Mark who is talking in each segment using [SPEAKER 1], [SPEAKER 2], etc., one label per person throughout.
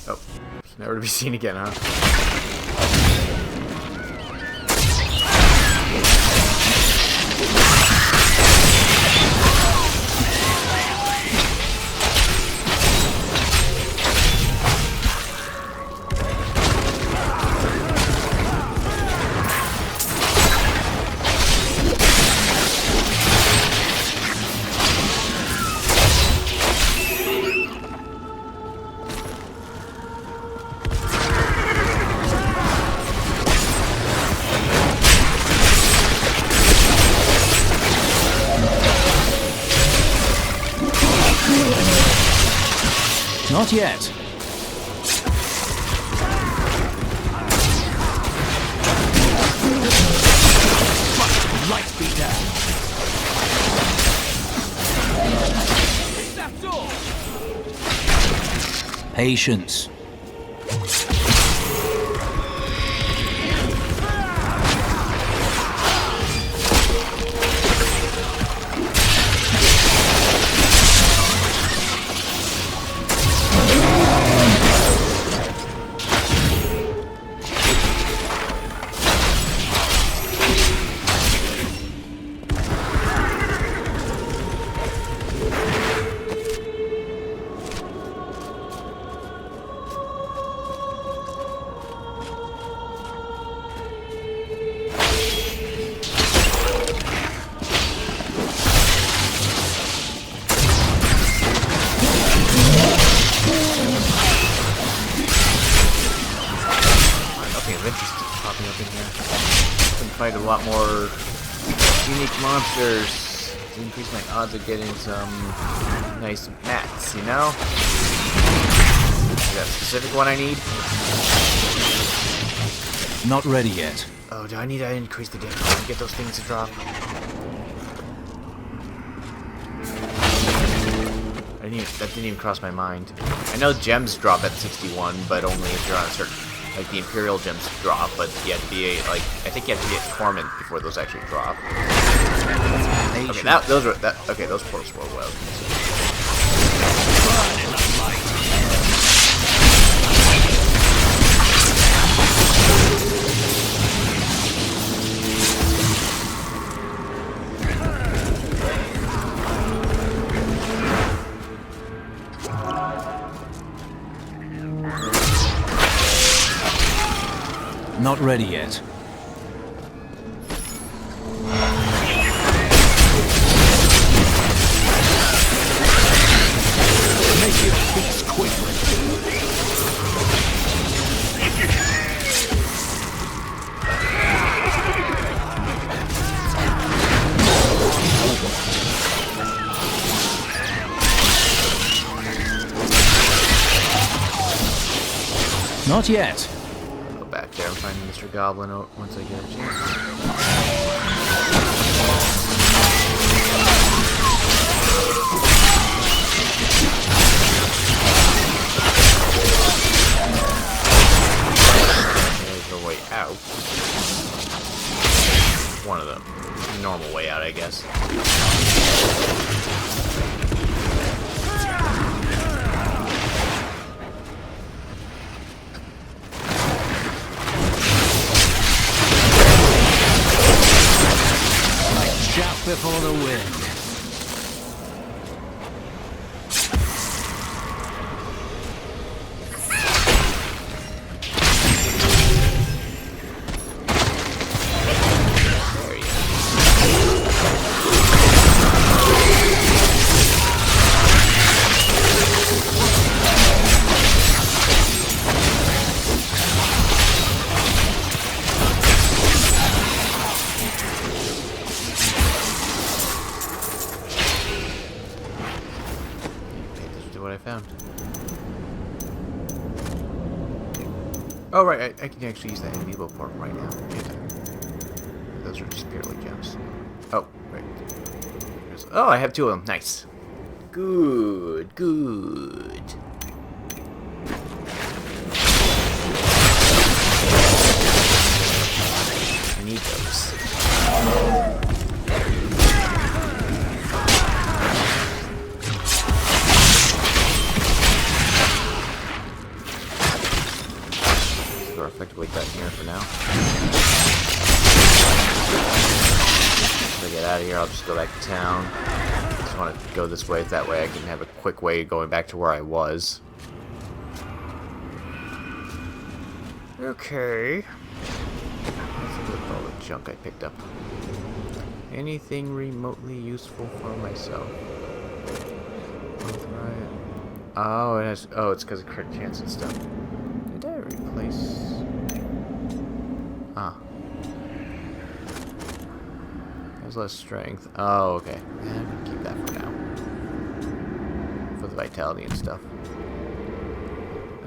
[SPEAKER 1] Oh, never to be seen again, huh?
[SPEAKER 2] Not yet. Light be down. Patience.
[SPEAKER 1] Fight a lot more unique monsters to increase my odds of getting some nice mats, you know? Is that a specific one I need?
[SPEAKER 2] Not ready yet.
[SPEAKER 1] Oh, do I need to increase the damage to get those things to drop? That didn't even cross my mind. I know gems drop at 61, but only if you're on a certain... Like, the Imperial gems drop, but you have to be, like, I think you have to be a Torment before those actually drop. Okay, those portals were well.
[SPEAKER 2] Not ready yet. Make your peace quickly. Not yet.
[SPEAKER 1] Back there and find Mr. Goblin once I get a chance. There's a way out. One of them. Normal way out, I guess.
[SPEAKER 2] Before the wind. What I found. Oh right, I can actually use that amiibo port right now. Those are just purely gems. Oh, right. Oh, I have two of them. Nice. Good, good. I need those. are effectively done here for now. If I get out of here, I'll just go back to town. I just want to go this way, that way I can have a quick way going back to where I was. Okay. Let's look at all the junk I picked up. Anything remotely useful for myself? Oh, it has. Oh, it's because of crit chance and stuff. Did I replace? Ah. Has less strength. Oh, okay. I'm gonna keep that for now. For the vitality and stuff.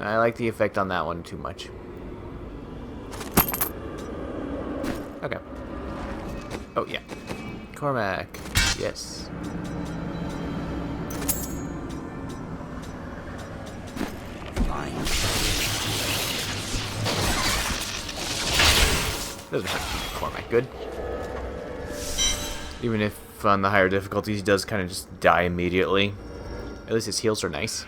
[SPEAKER 2] I like the effect on that one too much. Okay. Oh, yeah. Cormac. Yes. Doesn't hurt to keep Cormac good. Even if on the higher difficulties he does kind of just die immediately. At least his heals are nice.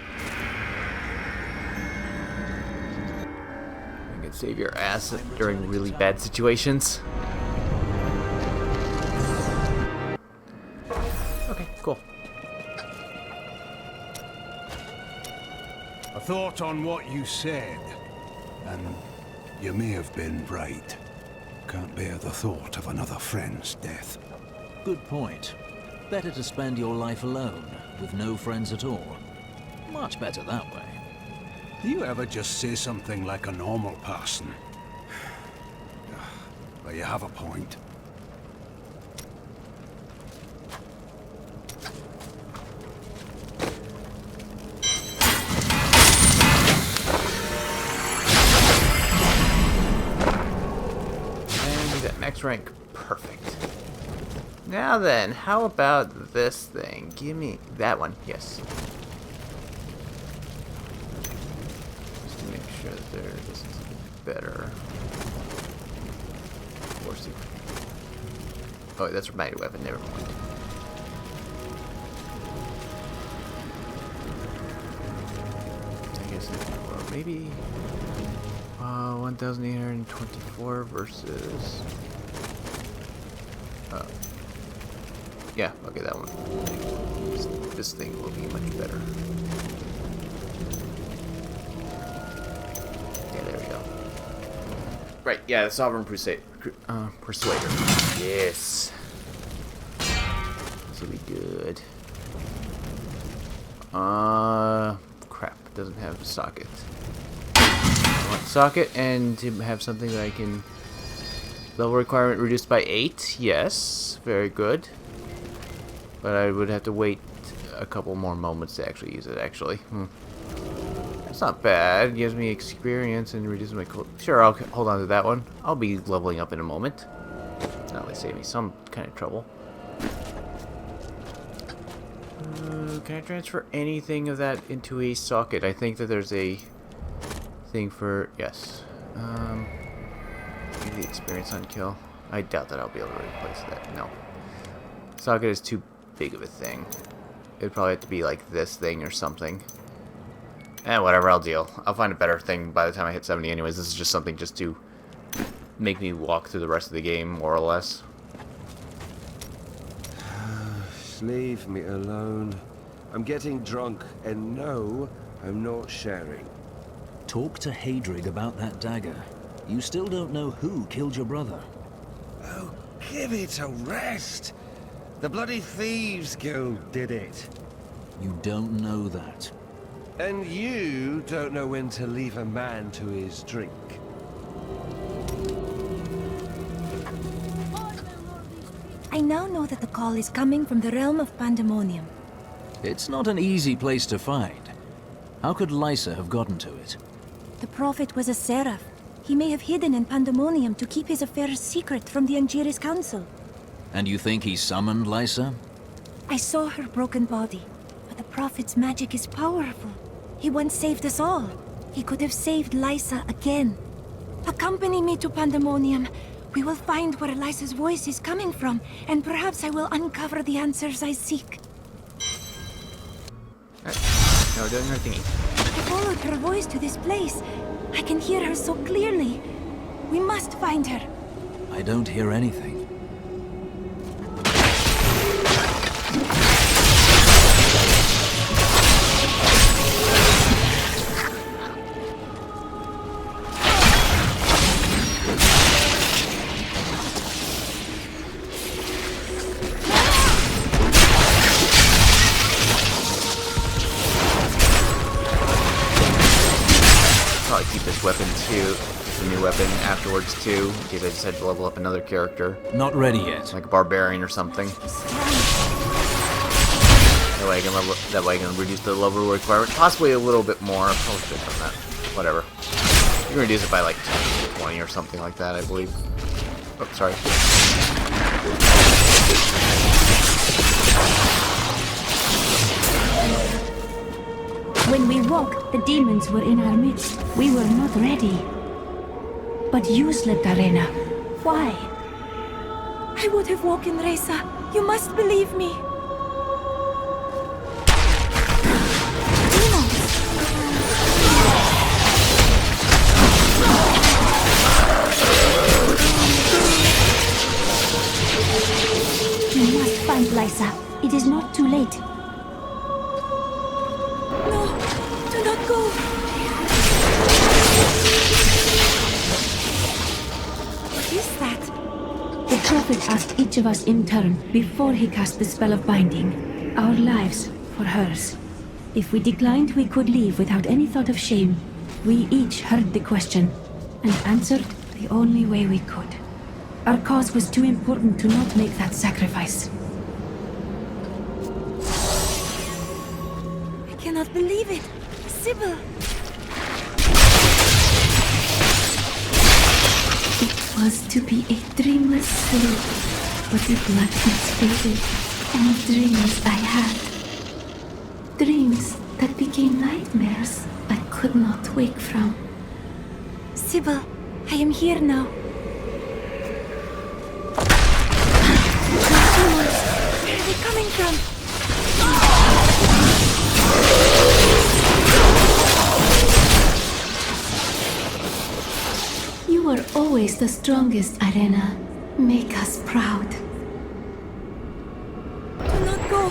[SPEAKER 2] You can save your ass during really bad situations. Okay, cool.
[SPEAKER 3] A thought on what you said, and you may have been right. Can't bear the thought of another friend's death.
[SPEAKER 4] Good point. Better to spend your life alone, with no friends at all. Much better that way.
[SPEAKER 3] Do you ever just say something like a normal person? Well, you have a point.
[SPEAKER 2] Max rank, perfect. Now then, how about this thing? Give me that one, yes. Just to make sure that this is better. Oh, that's a mighty weapon, never mind. I guess well, maybe 1,824 versus. Yeah, okay, that one. This thing will be much better. Yeah, there we go. Right, yeah, the Sovereign Persuader. Yes. This will be good. Crap, it doesn't have a socket. I want socket and to have something that I can. Level requirement reduced by 8. Yes, very good. But I would have to wait a couple more moments to actually use it, actually. That's not bad. It gives me experience and reduces my... Sure, I'll hold on to that one. I'll be leveling up in a moment. That'll at least save me some kind of trouble. Can I transfer anything of that into a socket? I think that there's a thing for... Yes. Maybe the experience on kill. I doubt that I'll be able to replace that. No. Socket is too big of a thing. It'd probably have to be like this thing or something. Whatever, I'll deal. I'll find a better thing by the time I hit 70 anyways. This is just something just to make me walk through the rest of the game, more or less.
[SPEAKER 5] Leave me alone. I'm getting drunk, and no, I'm not sharing.
[SPEAKER 4] Talk to Hadrig about that dagger. You still don't know who killed your brother.
[SPEAKER 5] Oh, give it a rest. The bloody Thieves Guild did it.
[SPEAKER 4] You don't know that.
[SPEAKER 5] And you don't know when to leave a man to his drink.
[SPEAKER 6] I now know that the call is coming from the realm of Pandemonium.
[SPEAKER 4] It's not an easy place to find. How could Lysa have gotten to it?
[SPEAKER 6] The prophet was a seraph. He may have hidden in Pandemonium to keep his affairs secret from the Angiris Council.
[SPEAKER 4] And you think he summoned Lysa?
[SPEAKER 6] I saw her broken body, but the prophet's magic is powerful. He once saved us all. He could have saved Lysa again. Accompany me to Pandemonium. We will find where Lysa's voice is coming from, and perhaps I will uncover the answers I seek.
[SPEAKER 2] Alright, now we're doing our thingy.
[SPEAKER 6] I followed her voice to this place. I can hear her so clearly. We must find her.
[SPEAKER 4] I don't hear anything.
[SPEAKER 1] Probably keep this weapon too, this new weapon afterwards too, in case I decide to level up another character,
[SPEAKER 4] Not ready yet.
[SPEAKER 1] like a barbarian or something. That way I can reduce the level requirement, possibly a little bit more. Probably should have done that. Whatever. You can reduce it by like 20 or something like that, I believe. Oh, sorry.
[SPEAKER 6] When we woke, the demons were in our midst. We were not ready. But you slept, Arena. Why? I would have woken Reza. You must believe me. Demons! You must find Lysa. It is not too late. No, do not go. What is that? The prophet asked each of us in turn, before he cast the spell of binding, our lives for hers. If we declined, we could leave without any thought of shame. We each heard the question, and answered the only way we could. Our cause was too important to not make that sacrifice. I cannot believe it. Sybil! It was to be a dreamless sleep, but the blackness faded, and dreams I had. Dreams that became nightmares I could not wake from. Sybil, I am here now. Demons! Where are they coming from? You were always the strongest, Arena. Make us proud. Do not go.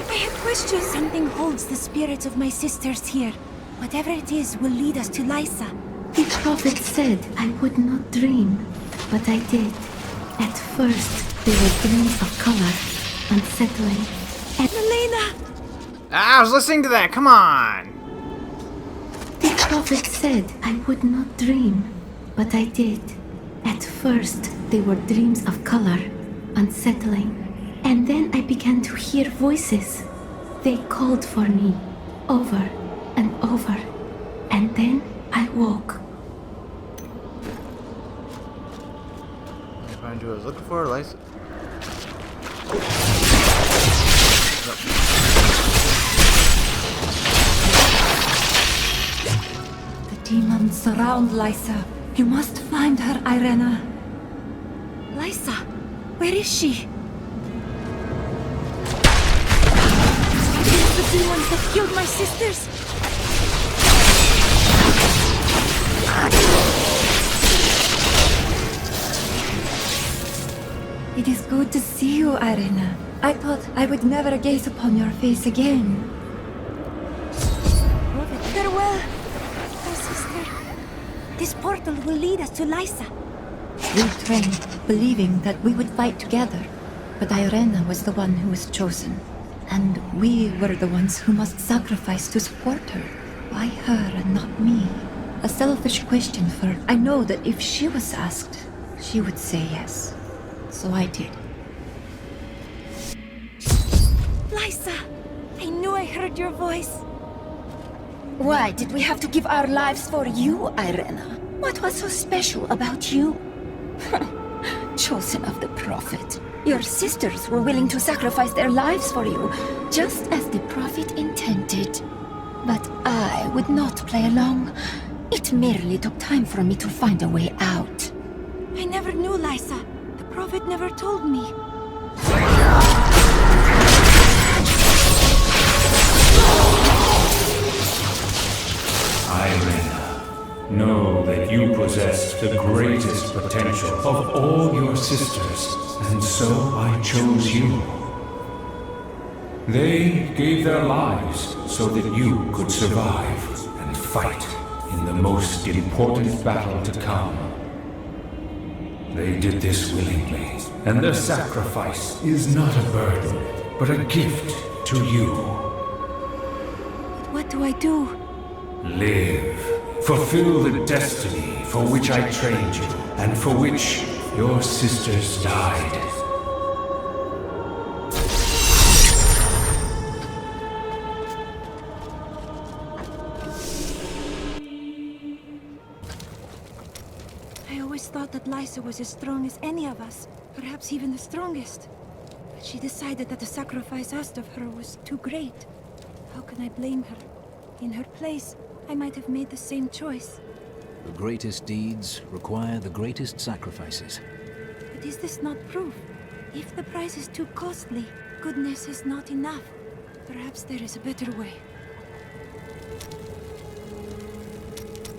[SPEAKER 6] I have questions. Something holds the spirits of my sisters here. Whatever it is will lead us to Lysa. The prophet said I would not dream, but I did. At first, they were dreams of color, unsettling. And Elena!
[SPEAKER 1] Ah, I was listening to that, come on!
[SPEAKER 6] The prophet said I would not dream, but I did. At first, they were dreams of color, unsettling. And then I began to hear voices. They called for me, over and over. And then I woke.
[SPEAKER 1] Let me find who I was looking for, Lysa.
[SPEAKER 6] The demons surround Lysa. You must find her, Irena. Lysa, where is she? Against the demons that killed my sisters. It is good to see you, Irena. I thought I would never gaze upon your face again. Farewell, my sister. This portal will lead us to Lysa. We trained, believing that we would fight together. But Irena was the one who was chosen. And we were the ones who must sacrifice to support her. Why her and not me? A selfish question, for I know that if she was asked, she would say yes. So I did. Lysa! I knew I heard your voice. Why did we have to give our lives for you, Irena? What was so special about you? Chosen of the prophet. Your sisters were willing to sacrifice their lives for you, just as the prophet intended. But I would not play along. It merely took time for me to find a way out. I never knew, Lysa. The prophet never told me.
[SPEAKER 3] Irena,
[SPEAKER 7] Know that you possessed the greatest potential of all your sisters, and so I chose you. They gave their lives so that you could survive and fight in the most important battle to come. They did this willingly, and their sacrifice is not a burden, but a gift to you.
[SPEAKER 6] What do I do?
[SPEAKER 7] Live. Fulfill the destiny for which I trained you, and for which your sisters died.
[SPEAKER 6] I always thought that Lysa was as strong as any of us, perhaps even the strongest. But she decided that the sacrifice asked of her was too great. How can I blame her? In her place, I might have made the same choice.
[SPEAKER 4] The greatest deeds require the greatest sacrifices.
[SPEAKER 6] But is this not proof? If the price is too costly, goodness is not enough. Perhaps there is a better way.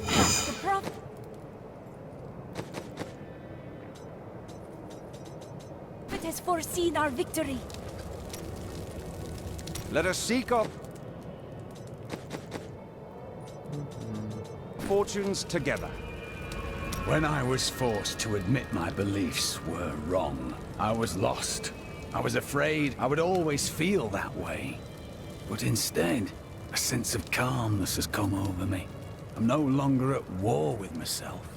[SPEAKER 6] The prophet... It has foreseen our victory.
[SPEAKER 5] Let us seek our fortunes together.
[SPEAKER 3] When I was forced to admit my beliefs were wrong, I was lost. I was afraid I would always feel that way. But instead, a sense of calmness has come over me. I'm no longer at war with myself.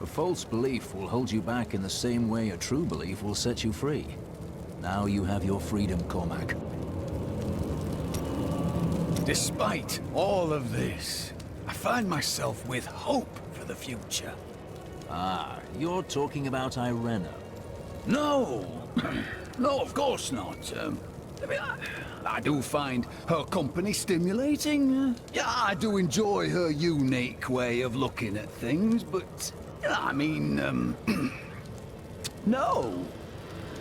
[SPEAKER 4] A false belief will hold you back in the same way a true belief will set you free. Now you have your freedom, Cormac.
[SPEAKER 3] Despite all of this, I find myself with hope for the future.
[SPEAKER 4] Ah, you're talking about Irena.
[SPEAKER 3] No! No, of course not. I do find her company stimulating. Yeah, I do enjoy her unique way of looking at things, but... I mean, no.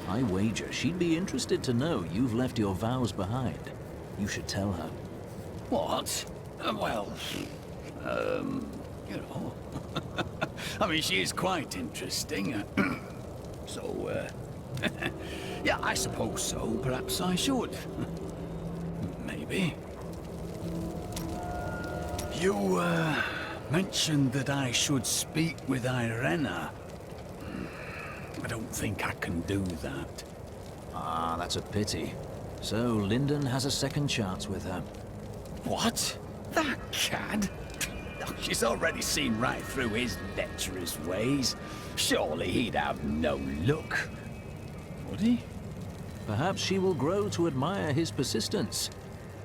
[SPEAKER 4] I wager she'd be interested to know you've left your vows behind. You should tell her.
[SPEAKER 3] What? Well, you know... I mean, she is quite interesting. So, yeah, I suppose so. Perhaps I should. Maybe. You, mentioned that I should speak with Irena. I don't think I can do that.
[SPEAKER 4] Ah, that's a pity. So, Lyndon has a second chance with her.
[SPEAKER 3] What? That cad? She's already seen right through his lecherous ways. Surely he'd have no luck. Would he?
[SPEAKER 4] Perhaps she will grow to admire his persistence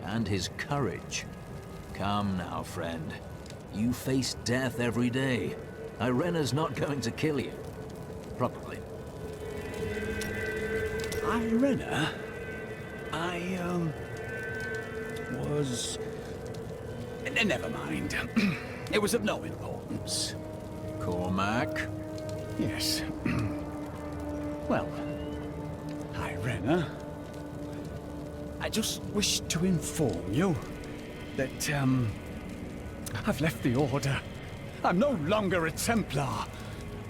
[SPEAKER 4] and his courage. Come now, friend. You face death every day. Irena's not going to kill you. Probably.
[SPEAKER 3] Irena? Was... Never mind. It was of no importance.
[SPEAKER 4] Cormac?
[SPEAKER 3] Yes. Well, Irena, I just wish to inform you that, I've left the Order. I'm no longer a Templar,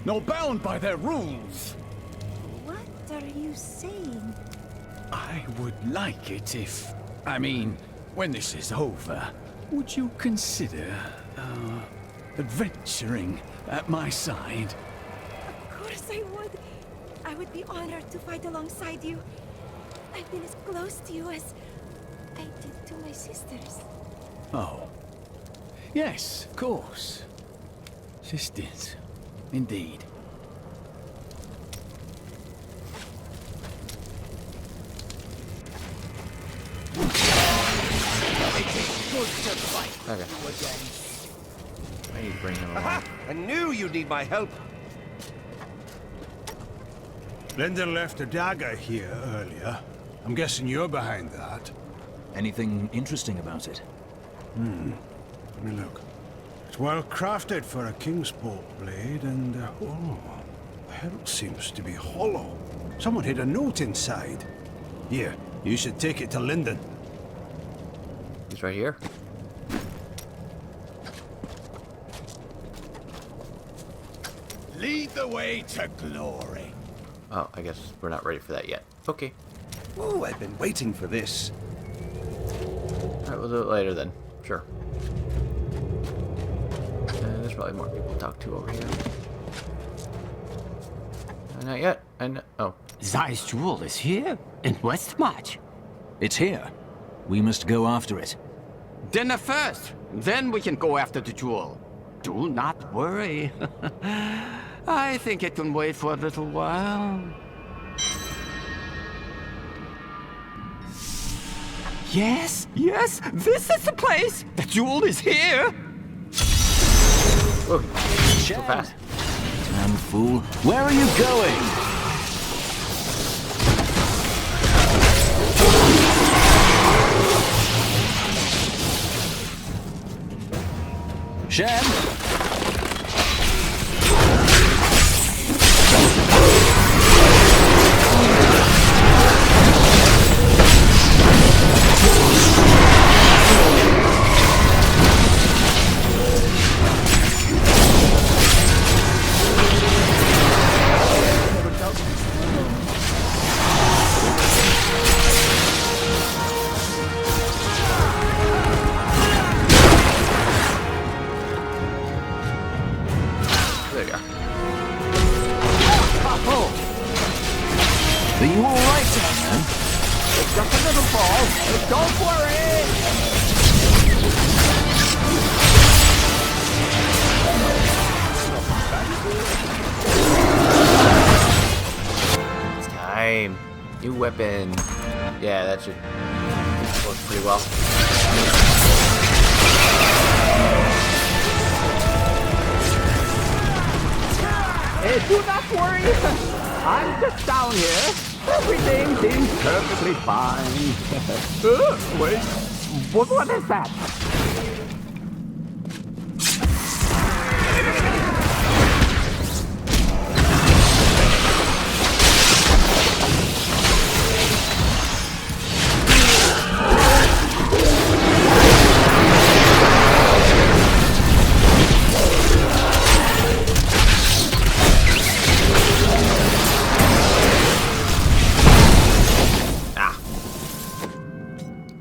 [SPEAKER 3] nor bound by their rules.
[SPEAKER 6] What are you saying?
[SPEAKER 3] I would like it if... I mean, when this is over, would you consider, adventuring at my side?
[SPEAKER 6] Of course I would. I would be honored to fight alongside you. I've been as close to you as I did to my sisters.
[SPEAKER 3] Oh. Yes, of course. Sisters. Indeed.
[SPEAKER 2] Okay. I need to bring him along.
[SPEAKER 5] Aha! I knew you'd need my help.
[SPEAKER 3] Lyndon left a dagger here earlier. I'm guessing you're behind that.
[SPEAKER 4] Anything interesting about it?
[SPEAKER 3] Let me look. It's well crafted for a Kingsport blade, and oh, the hilt seems to be hollow. Someone hid a note inside. Here, you should take it to Lyndon.
[SPEAKER 2] He's right here.
[SPEAKER 3] Lead the way to glory.
[SPEAKER 2] Oh, I guess we're not ready for that yet. Okay.
[SPEAKER 5] Oh, I've been waiting for this.
[SPEAKER 2] Alright, we'll do it later then. Sure. There's probably more people to talk to over here. Not yet. Oh.
[SPEAKER 8] Zeiss jewel is here in Westmarch.
[SPEAKER 4] It's here. We must go after it.
[SPEAKER 8] Dinner first, then we can go after the jewel. Do not worry. I think it can wait for a little while. Yes, yes, this is the place. The jewel is here.
[SPEAKER 2] Whoa. So fast.
[SPEAKER 4] Damn fool. Where are you going? Shen?
[SPEAKER 2] There you go.
[SPEAKER 4] Are you alright down there?
[SPEAKER 8] It's just a little fall. Don't worry.
[SPEAKER 2] It's time. New weapon. Yeah, that should work pretty well.
[SPEAKER 8] Hey, do not worry. I'm just down here. Everything seems perfectly fine. Wait, what is that?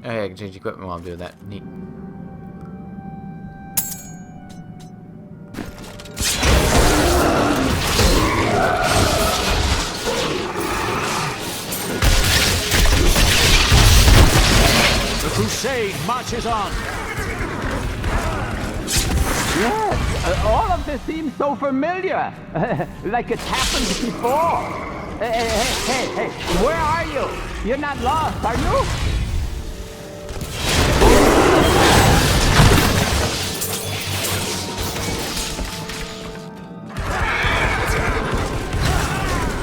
[SPEAKER 2] Oh, yeah, I can change equipment while I'm doing that. Neat.
[SPEAKER 4] The crusade marches on.
[SPEAKER 8] Yes, all of this seems so familiar. Like it's happened before. Hey, where are you? You're not lost, are you?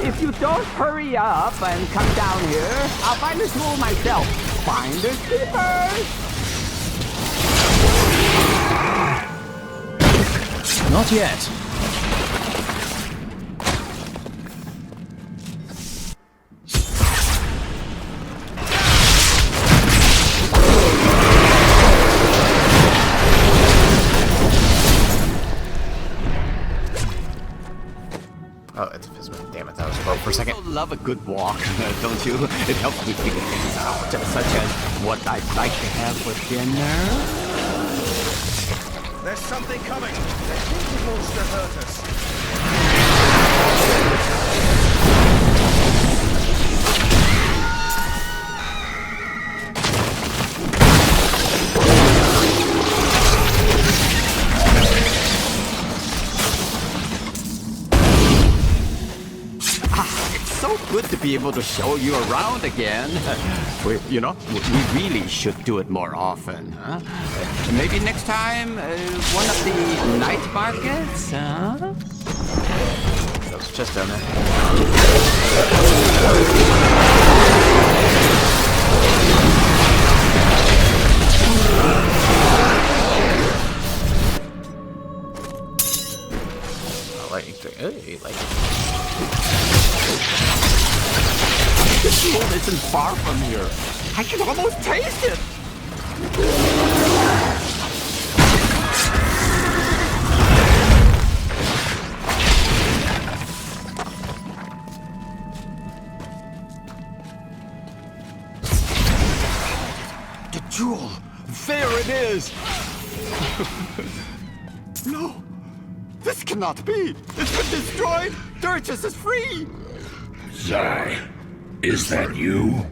[SPEAKER 8] If you don't hurry up and come down here, I'll find the jewel myself. Finders keepers!
[SPEAKER 4] Not yet.
[SPEAKER 2] Oh, it's a Fizzman. Damn it, that was a boat for a second.
[SPEAKER 8] I love a good walk, don't you? It helps me figure things out, such as what I'd like to have for dinner.
[SPEAKER 5] There's something coming. I think it wants to hurt us.
[SPEAKER 8] So good to be able to show you around again. We really should do it more often, huh? Maybe next time, one of the night markets, huh?
[SPEAKER 2] That was just down there. Oh, lightning strike. Hey, lightning.
[SPEAKER 8] The jewel isn't far from here. I can almost taste it. No! This cannot be! It's been destroyed! Durchus is free!
[SPEAKER 7] Zai, is that you?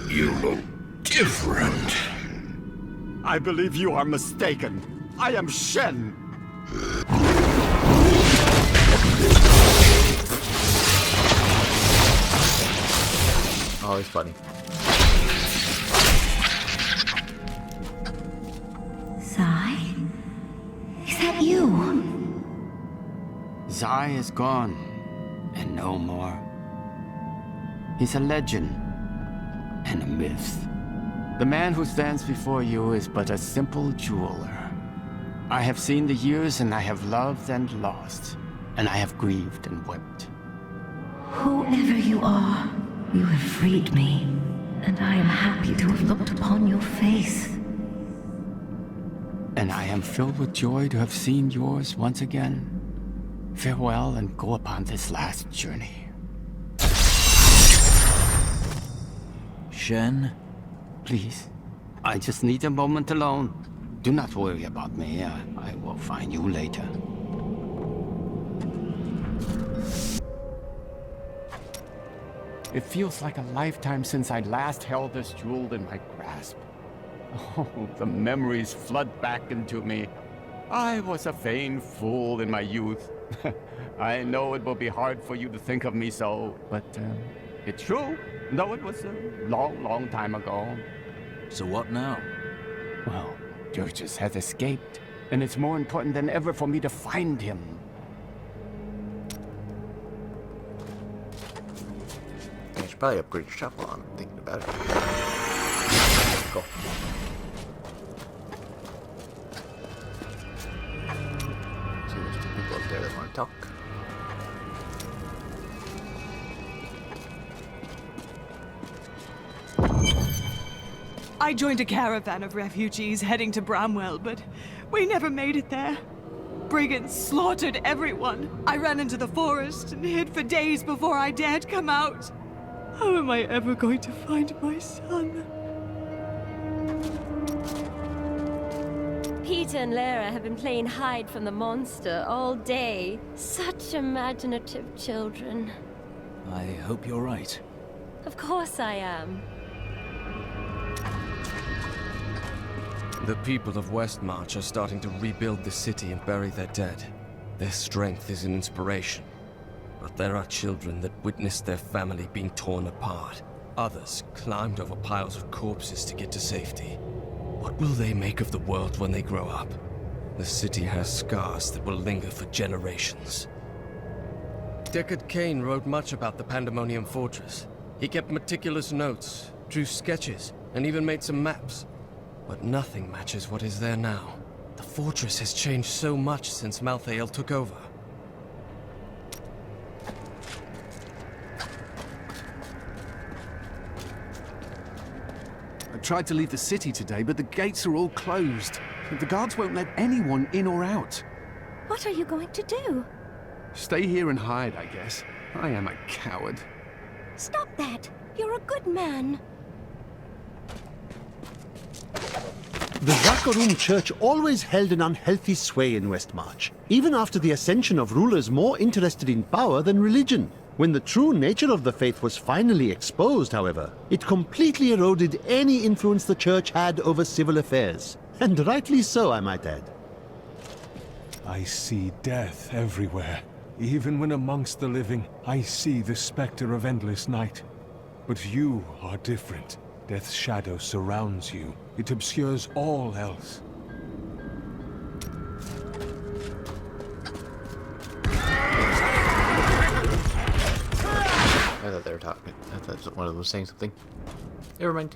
[SPEAKER 7] You look different.
[SPEAKER 8] I believe you are mistaken. I am Shen.
[SPEAKER 1] Oh, he's funny.
[SPEAKER 6] Zai? Is that you?
[SPEAKER 8] Zai is gone, and no more. He's a legend and a myth. The man who stands before you is but a simple jeweler. I have seen the years, and I have loved and lost, and I have grieved and wept.
[SPEAKER 6] Whoever you are, you have freed me, and I am happy to have looked upon your face.
[SPEAKER 8] And I am filled with joy to have seen yours once again. Farewell, and go upon this last journey.
[SPEAKER 4] Shen?
[SPEAKER 8] Please, I just need a moment alone. Do not worry about me. I will find you later. It feels like a lifetime since I last held this jewel in my grasp. Oh, the memories flood back into me. I was a vain fool in my youth. I know it will be hard for you to think of me so, but it's true, though it was a long, long time ago.
[SPEAKER 4] So what now?
[SPEAKER 8] Well, Durchus has escaped, and it's more important than ever for me to find him.
[SPEAKER 1] I should probably upgrade your shop while I'm thinking about it. Cool. So there's two people up there that want to talk.
[SPEAKER 9] I joined a caravan of refugees heading to Bramwell, but we never made it there. Brigands slaughtered everyone. I ran into the forest and hid for days before I dared come out. How am I ever going to find my son?
[SPEAKER 10] Peter and Lara have been playing hide from the monster all day. Such imaginative children.
[SPEAKER 4] I hope you're right.
[SPEAKER 10] Of course I am.
[SPEAKER 11] The people of Westmarch are starting to rebuild the city and bury their dead. Their strength is an inspiration. But there are children that witnessed their family being torn apart. Others climbed over piles of corpses to get to safety. What will they make of the world when they grow up? The city has scars that will linger for generations. Deckard Cain wrote much about the Pandemonium Fortress. He kept meticulous notes, drew sketches, and even made some maps. But nothing matches what is there now. The fortress has changed so much since Malthael took over.
[SPEAKER 12] I tried to leave the city today, but the gates are all closed. The guards won't let anyone in or out.
[SPEAKER 6] What are you going to do?
[SPEAKER 12] Stay here and hide, I guess. I am a coward.
[SPEAKER 6] Stop that! You're a good man.
[SPEAKER 13] The Zakarum Church always held an unhealthy sway in Westmarch, even after the ascension of rulers more interested in power than religion. When the true nature of the faith was finally exposed, however, it completely eroded any influence the church had over civil affairs. And rightly so, I might add.
[SPEAKER 7] I see death everywhere. Even when amongst the living, I see the specter of endless night. But you are different. Death's shadow surrounds you. It obscures all else.
[SPEAKER 1] I thought they were talking. I thought one of them was saying something. Never mind.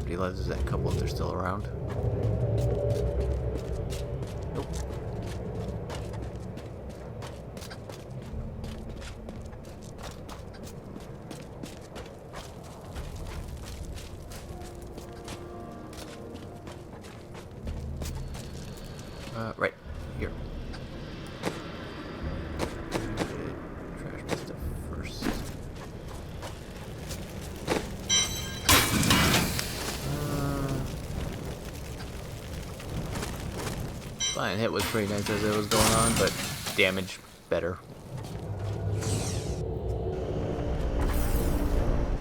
[SPEAKER 1] Realizes that couple if they're still around. Nope. Right here. Trash my stuff first.
[SPEAKER 2] Flying hit was pretty nice as it was going on, but damage better.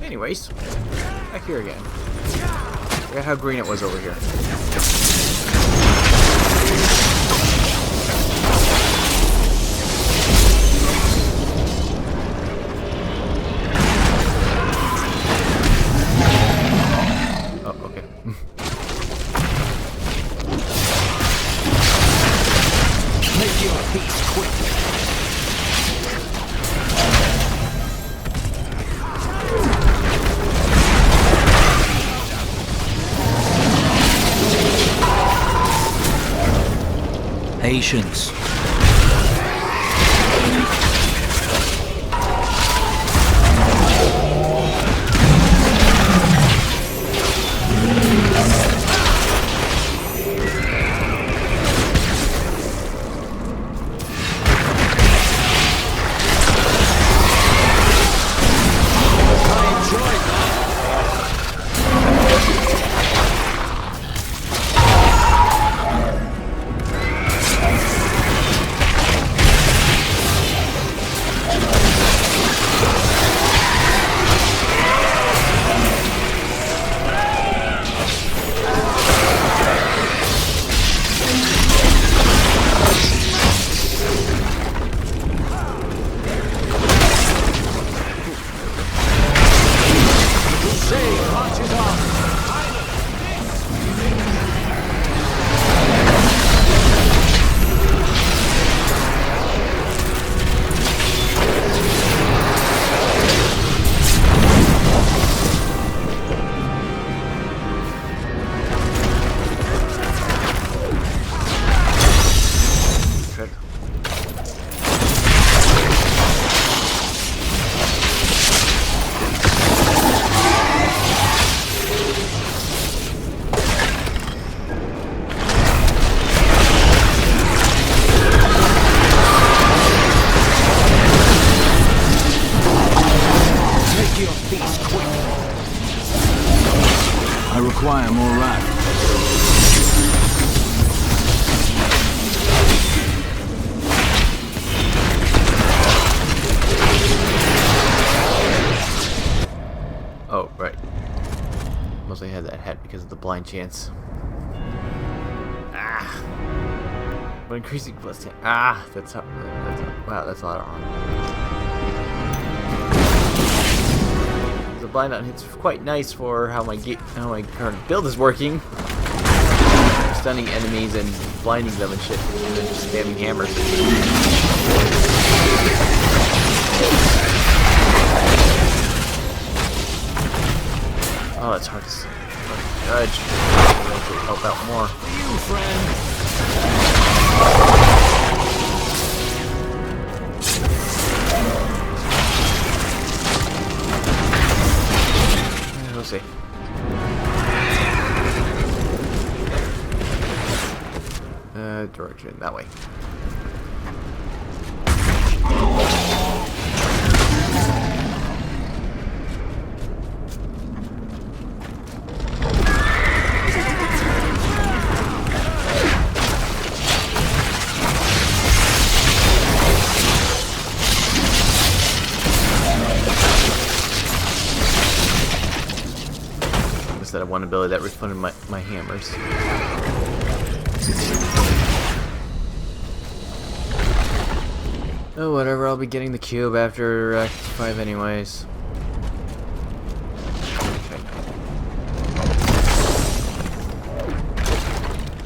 [SPEAKER 2] Anyways, back here again. Look at how green it was over here. Oh, okay.
[SPEAKER 4] Make your peace quickly. Patience. I require more wrath.
[SPEAKER 2] Oh, right. Mostly had that hat because of the blind chance. Ah! But increasing plus 10. Ah! Wow, that's a lot of armor. The blind on hits quite nice for how my current build is working. Stunning enemies and blinding them and shit, and then just spamming hammers. Oh, it's hard to judge. I'll help out more.
[SPEAKER 4] You, friend.
[SPEAKER 2] We'll see. Direction that way. That one ability that refunded my hammers. Oh, whatever, I'll be getting the cube after Act 5 anyways. Okay.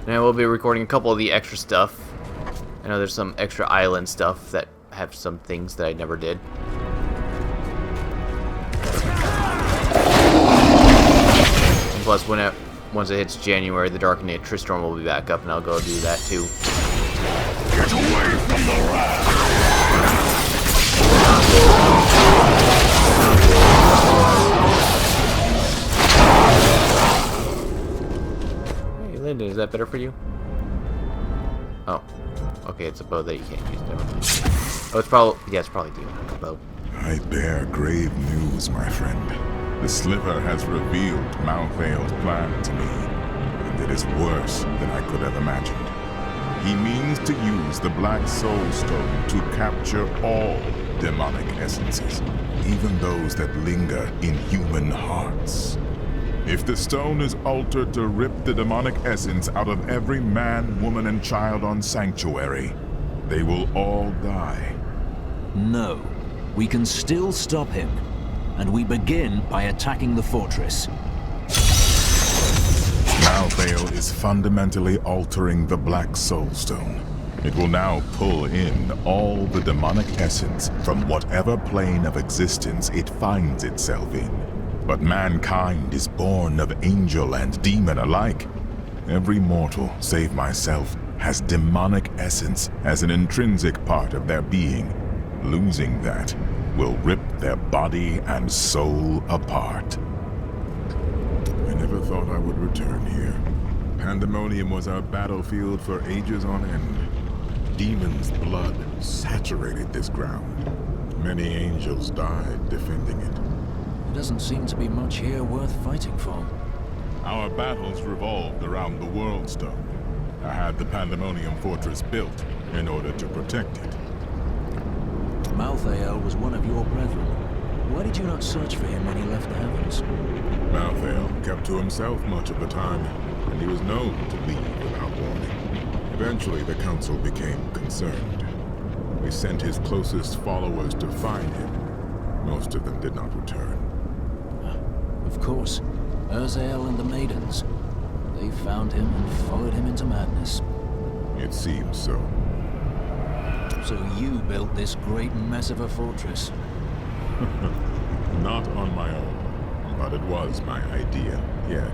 [SPEAKER 2] Now we'll be recording a couple of the extra stuff. I know there's some extra island stuff that have some things that I never did. Plus, once it hits January, the Dark Knight Tristram will be back up, and I'll go do that too.
[SPEAKER 7] Get away from the rat!
[SPEAKER 2] Hey, Lyndon, is that better for you? Oh, okay, it's a bow that you can't use. Never mind. Oh, it's probably demon bow.
[SPEAKER 14] I bear grave news, my friend. The Sliver has revealed Malthael's plan to me, and it is worse than I could have imagined. He means to use the Black Soul Stone to capture all demonic essences, even those that linger in human hearts. If the stone is altered to rip the demonic essence out of every man, woman, and child on Sanctuary, they will all die.
[SPEAKER 4] No. We can still stop him. And we begin by attacking the fortress.
[SPEAKER 14] Malthael is fundamentally altering the Black Soul Stone. It will now pull in all the demonic essence from whatever plane of existence it finds itself in. But mankind is born of angel and demon alike. Every mortal, save myself, has demonic essence as an intrinsic part of their being. Losing that will rip their body and soul apart. I never thought I would return here. Pandemonium was our battlefield for ages on end. Demons' blood saturated this ground. Many angels died defending it.
[SPEAKER 4] There doesn't seem to be much here worth fighting for.
[SPEAKER 14] Our battles revolved around the World Stone. I had the Pandemonium Fortress built in order to protect it.
[SPEAKER 4] Malthael was one of your brethren. Why did you not search for him when he left the heavens?
[SPEAKER 14] Malthael kept to himself much of the time, and he was known to leave without warning. Eventually, the Council became concerned. We sent his closest followers to find him. Most of them did not return.
[SPEAKER 4] Of course. Urzael and the Maidens. They found him and followed him into madness.
[SPEAKER 14] It seems so.
[SPEAKER 4] So you built this great mess of a fortress?
[SPEAKER 14] Not on my own, but it was my idea, yes.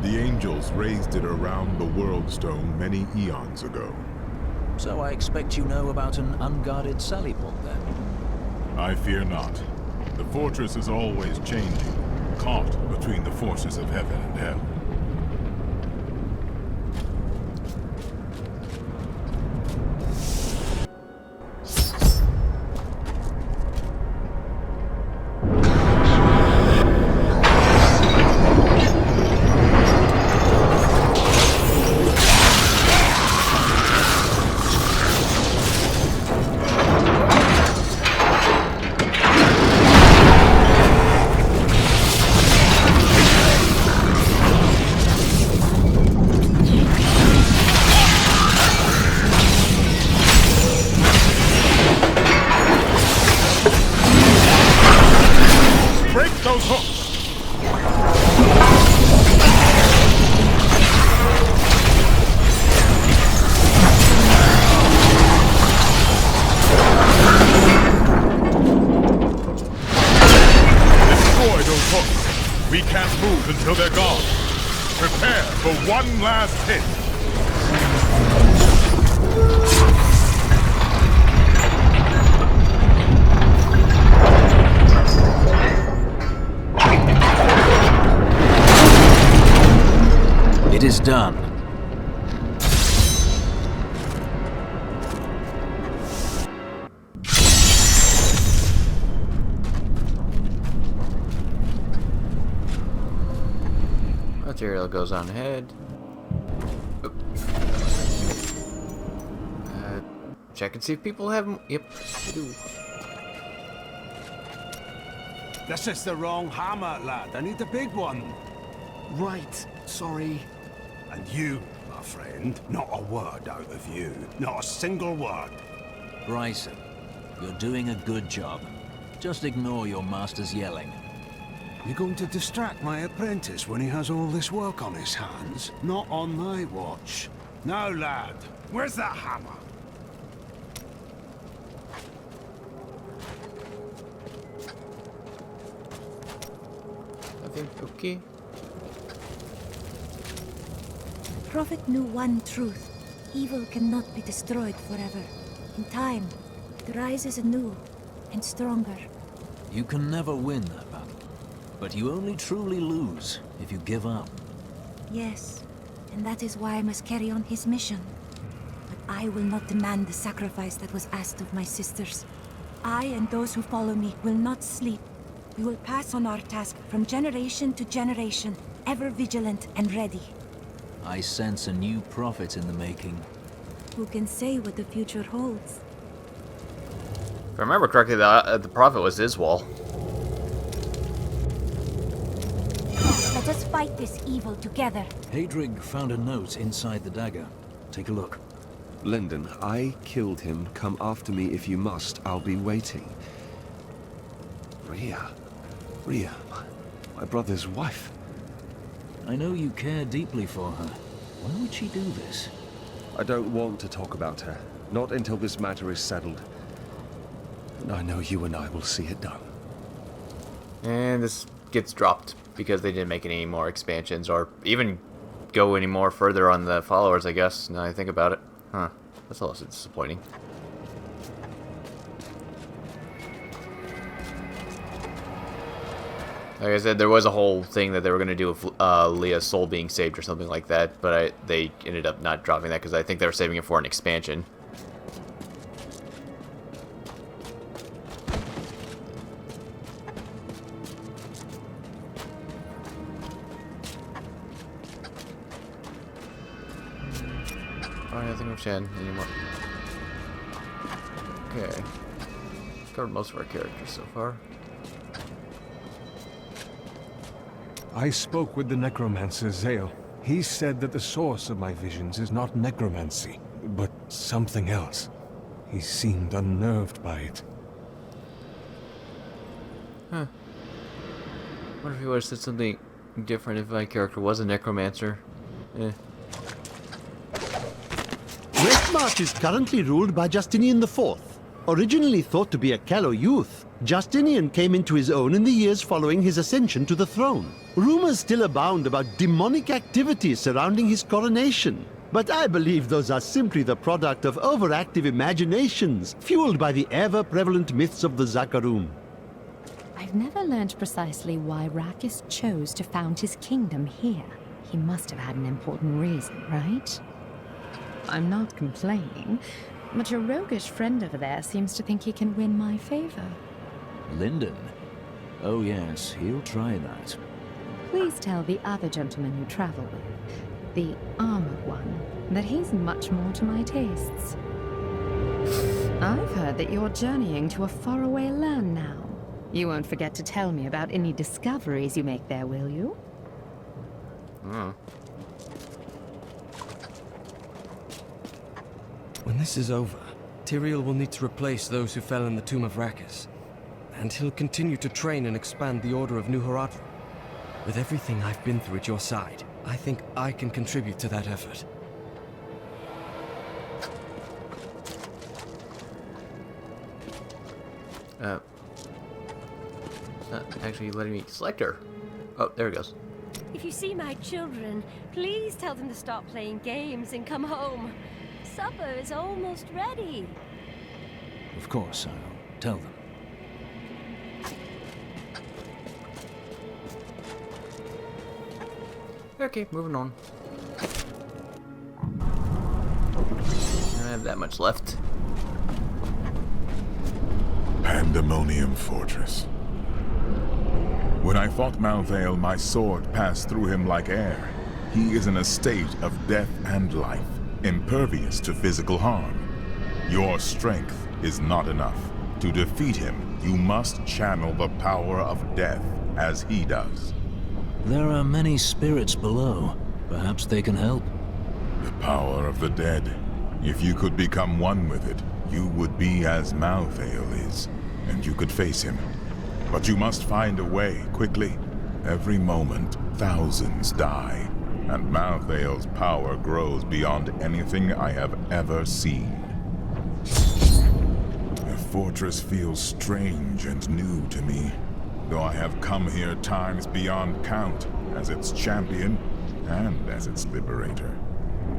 [SPEAKER 14] The angels raised it around the World Stone many eons ago.
[SPEAKER 4] So I expect you know about an unguarded sally port then?
[SPEAKER 14] I fear not. The fortress is always changing, caught between the forces of heaven and hell. We can't move until they're gone. Prepare for one last hit.
[SPEAKER 4] It is done.
[SPEAKER 2] Material goes on ahead. Check and see if people have them. Yep, they do.
[SPEAKER 3] This is the wrong hammer, lad. I need the big one.
[SPEAKER 12] Right, sorry.
[SPEAKER 3] And you, my friend, not a word out of you. Not a single word.
[SPEAKER 4] Bryson, you're doing a good job. Just ignore your master's yelling.
[SPEAKER 3] You're going to distract my apprentice when he has all this work on his hands? Not on my watch. Now, lad, where's that hammer?
[SPEAKER 2] I think, okay.
[SPEAKER 6] The Prophet knew one truth. Evil cannot be destroyed forever. In time, it rises anew and stronger.
[SPEAKER 4] You can never win that battle. But you only truly lose if you give up.
[SPEAKER 6] Yes, and that is why I must carry on his mission. But I will not demand the sacrifice that was asked of my sisters. I and those who follow me will not sleep. We will pass on our task from generation to generation, ever vigilant and ready.
[SPEAKER 4] I sense a new prophet in the making.
[SPEAKER 6] Who can say what the future holds?
[SPEAKER 1] If I remember correctly, the prophet was Iswal.
[SPEAKER 6] Let us fight this evil together.
[SPEAKER 4] Hadrig found a note inside the dagger. Take a look.
[SPEAKER 5] Lyndon, I killed him. Come after me if you must. I'll be waiting. Rhea, my brother's wife.
[SPEAKER 4] I know you care deeply for her. Why would she do this?
[SPEAKER 5] I don't want to talk about her. Not until this matter is settled. And I know you and I will see it done.
[SPEAKER 1] And this gets dropped because they didn't make any more expansions or even go any more further on the followers, I guess, now I think about it. Huh. That's also disappointing. Like I said, there was a whole thing that they were going to do with Leah's soul being saved or something like that, but they ended up not dropping that because I think they were saving it for an expansion. Alright, I think we've seen anymore. Okay. Covered most of our characters so far.
[SPEAKER 7] I spoke with the necromancer Zale. He said that the source of my visions is not necromancy, but something else. He seemed unnerved by it.
[SPEAKER 1] Huh. What if he would have said something different if my character was a necromancer? Eh.
[SPEAKER 13] Westmarch is currently ruled by Justinian IV. Originally thought to be a callow youth, Justinian came into his own in the years following his ascension to the throne. Rumors still abound about demonic activity surrounding his coronation. But I believe those are simply the product of overactive imaginations, fueled by the ever-prevalent myths of the Zakarum.
[SPEAKER 15] I've never learned precisely why Rakis chose to found his kingdom here. He must have had an important reason, right? I'm not complaining, but your roguish friend over there seems to think he can win my favor.
[SPEAKER 4] Lyndon? Oh yes, he'll try that.
[SPEAKER 15] Please tell the other gentleman you travel with, the armored one, that he's much more to my tastes. I've heard that you're journeying to a faraway land now. You won't forget to tell me about any discoveries you make there, will you?
[SPEAKER 11] When this is over, Tyrael will need to replace those who fell in the Tomb of Rakis. And he'll continue to train and expand the Order of New Horadrim. With everything I've been through at your side, I think I can contribute to that effort.
[SPEAKER 1] It's not actually letting me select her. Oh, there it goes.
[SPEAKER 10] If you see my children, please tell them to stop playing games and come home. Supper is almost ready.
[SPEAKER 4] Of course, I'll tell them.
[SPEAKER 1] Okay, moving on. I don't have that much left.
[SPEAKER 14] Pandemonium Fortress. When I fought Malthael, my sword passed through him like air. He is in a state of death and life, impervious to physical harm. Your strength is not enough. To defeat him, you must channel the power of death as he does.
[SPEAKER 4] There are many spirits below. Perhaps they can help.
[SPEAKER 14] The power of the dead. If you could become one with it, you would be as Malthael is, and you could face him. But you must find a way, quickly. Every moment, thousands die, and Malthael's power grows beyond anything I have ever seen. The fortress feels strange and new to me, though I have come here times beyond count, as its champion and as its liberator.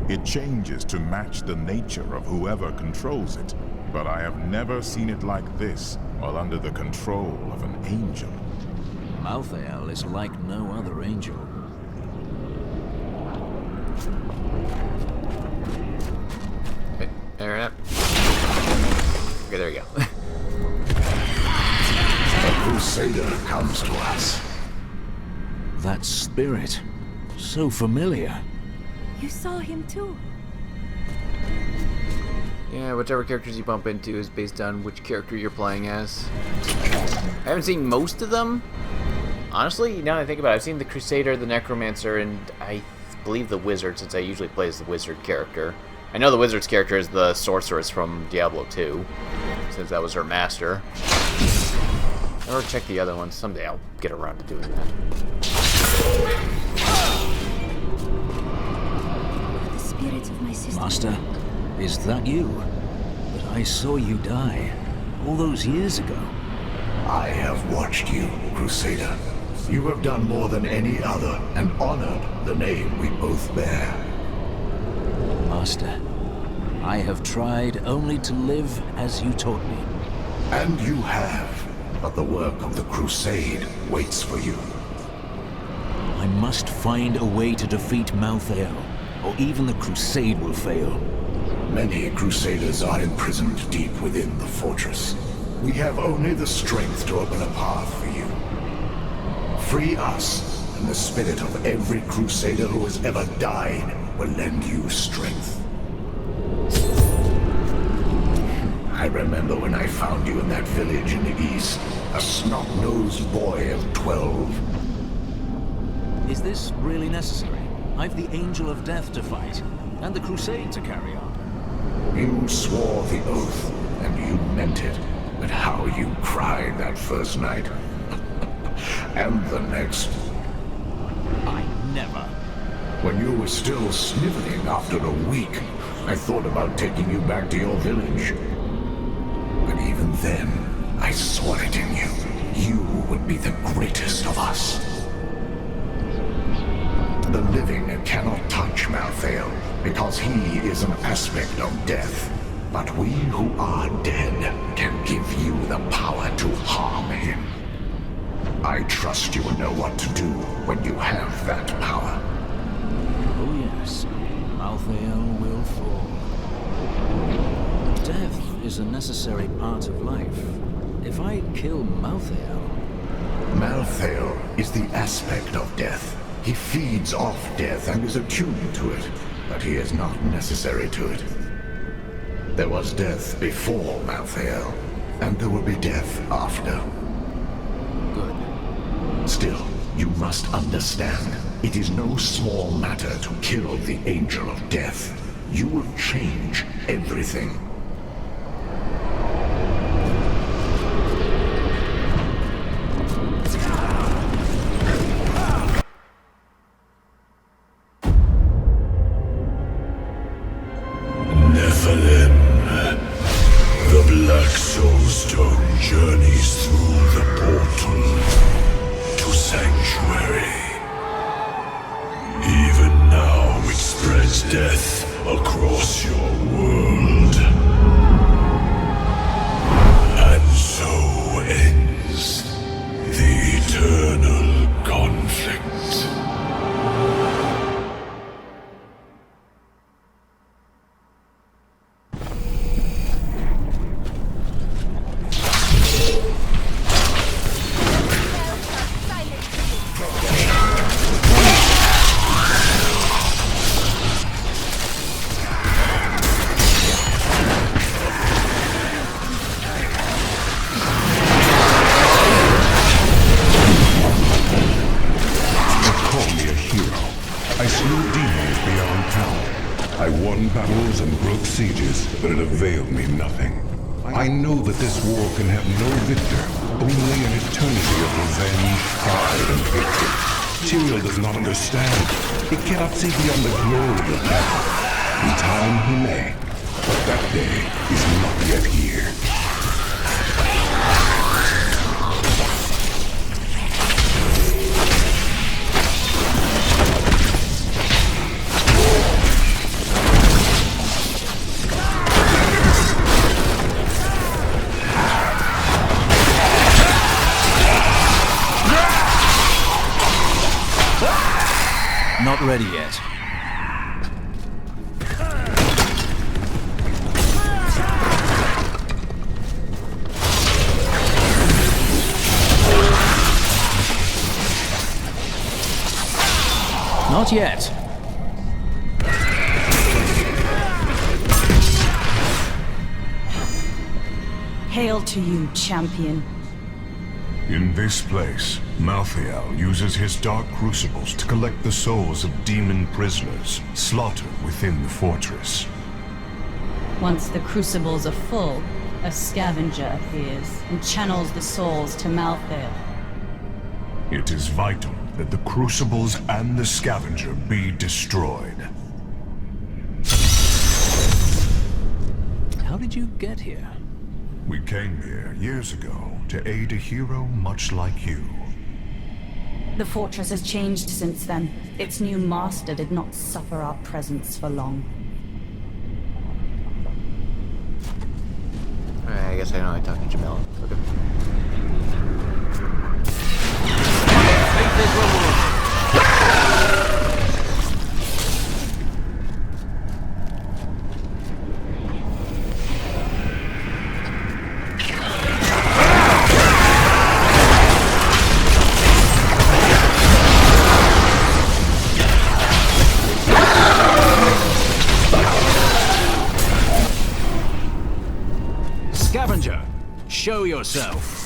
[SPEAKER 14] It changes to match the nature of whoever controls it, but I have never seen it like this, while under the control of an angel.
[SPEAKER 4] Malthael is like no other angel.
[SPEAKER 1] Okay, there it is. Okay, there you go.
[SPEAKER 7] A crusader comes to us.
[SPEAKER 4] That spirit. So familiar.
[SPEAKER 6] You saw him too.
[SPEAKER 2] Yeah, whichever characters you bump into is based on which character you're playing as. I haven't seen most of them. Honestly, now that I think about it, I've seen the Crusader, the Necromancer, and I believe the Wizard, since I usually play as the Wizard character. I know the Wizard's character is the Sorceress from Diablo 2, since that was her master. Or check the other ones. Someday I'll get around to doing that.
[SPEAKER 6] The spirits of my sister.
[SPEAKER 4] Master, is that you? But I saw you die all those years ago.
[SPEAKER 16] I have watched you, Crusader. You have done more than any other, and honored the name we both bear.
[SPEAKER 4] Master, I have tried only to live as you taught me.
[SPEAKER 16] And you have, but the work of the Crusade waits for you.
[SPEAKER 4] I must find a way to defeat Malthael, or even the Crusade will fail.
[SPEAKER 16] Many Crusaders are imprisoned deep within the fortress. We have only the strength to open a path for you. Free us, and the spirit of every Crusader who has ever died will lend you strength. I remember when I found you in that village in the east, a snot-nosed boy of 12.
[SPEAKER 4] Is this really necessary? I've the Angel of Death to fight, and the Crusade to carry on.
[SPEAKER 16] You swore the oath, and you meant it. But how you cried that first night. And the next.
[SPEAKER 4] I never.
[SPEAKER 16] When you were still sniveling after a week, I thought about taking you back to your village. But even then, I saw it in you. You would be the greatest of us. The living cannot touch Malthael, because he is an aspect of death. But we who are dead can give you the power to harm him. I trust you will know what to do when you have that power.
[SPEAKER 4] Oh yes, Malthael will fall. Death is a necessary part of life. If I kill Malthael...
[SPEAKER 16] Malthael is the aspect of death. He feeds off death and is attuned to it, but he is not necessary to it. There was death before Malthael, and there will be death after.
[SPEAKER 4] Good.
[SPEAKER 16] Still, you must understand, it is no small matter to kill the Angel of Death. You will change everything.
[SPEAKER 7] Journeys through the portal to Sanctuary. Even now it spreads death across your world. And so ends the eternal conflict.
[SPEAKER 17] But it availed me nothing. I know that this war can have no victor, only an eternity of revenge, pride, and hatred. Tyrael does not understand. He cannot see beyond the glory of battle. In time he may, but that day is not yet here.
[SPEAKER 4] Not ready yet. Not yet.
[SPEAKER 18] Hail to you, champion.
[SPEAKER 17] In this place, Malthael uses his dark crucibles to collect the souls of demon prisoners slaughtered within the fortress.
[SPEAKER 18] Once the crucibles are full, a scavenger appears and channels the souls to Malthael.
[SPEAKER 17] It is vital that the crucibles and the scavenger be destroyed.
[SPEAKER 4] How did you get here?
[SPEAKER 17] We came here years ago to aid a hero much like you.
[SPEAKER 18] The fortress has changed since then. Its new master did not suffer our presence for long.
[SPEAKER 2] Alright, I guess I don't like talking to Jamila. Okay.
[SPEAKER 4] Scavenger, show yourself.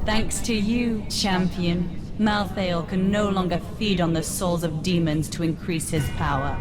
[SPEAKER 18] Thanks to you, champion, Malthael can no longer feed on the souls of demons to increase his power.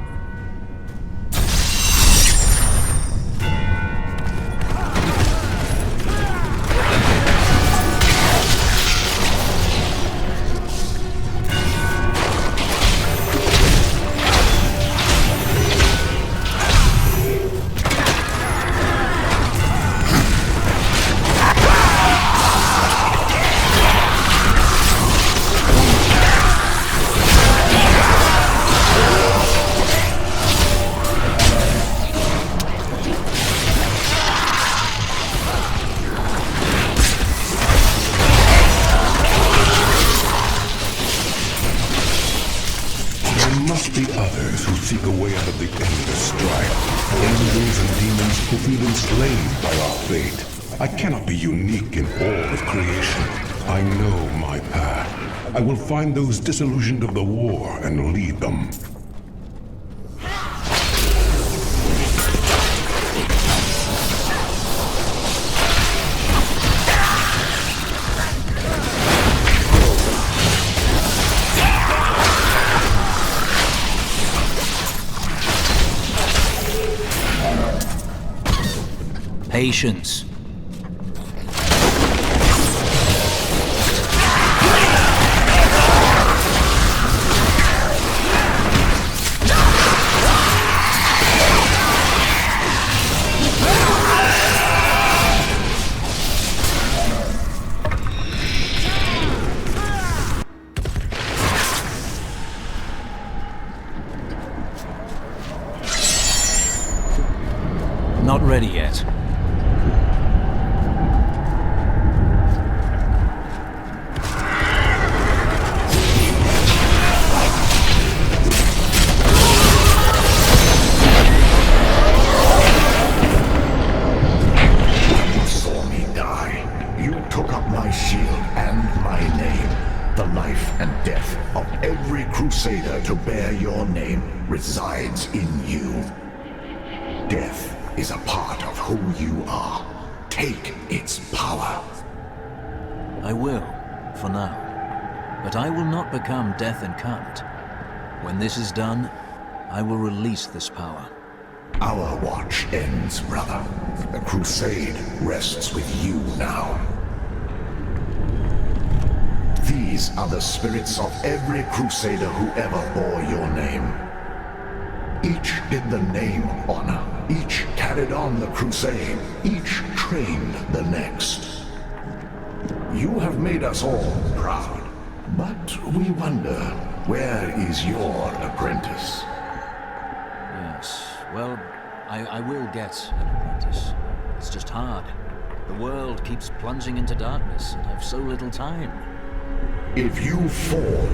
[SPEAKER 17] Seek a way out of the endless strife. Angels and demons who feel enslaved by our fate. I cannot be unique in all of creation. I know my path. I will find those disillusioned of the war and lead them.
[SPEAKER 4] Patience. Not ready yet.
[SPEAKER 16] Crusader to bear your name resides in you. Death is a part of who you are. Take its power.
[SPEAKER 4] I will, for now. But I will not become death incarnate. When this is done, I will release this power.
[SPEAKER 16] Our watch ends, brother. The crusade rests with you now. These are the spirits of every crusader who ever bore your name. Each did the name honor. Each carried on the crusade. Each trained the next. You have made us all proud. But we wonder, where is your apprentice?
[SPEAKER 4] Yes, well, I will get an apprentice. It's just hard. The world keeps plunging into darkness, and I've so little time.
[SPEAKER 16] If you fall,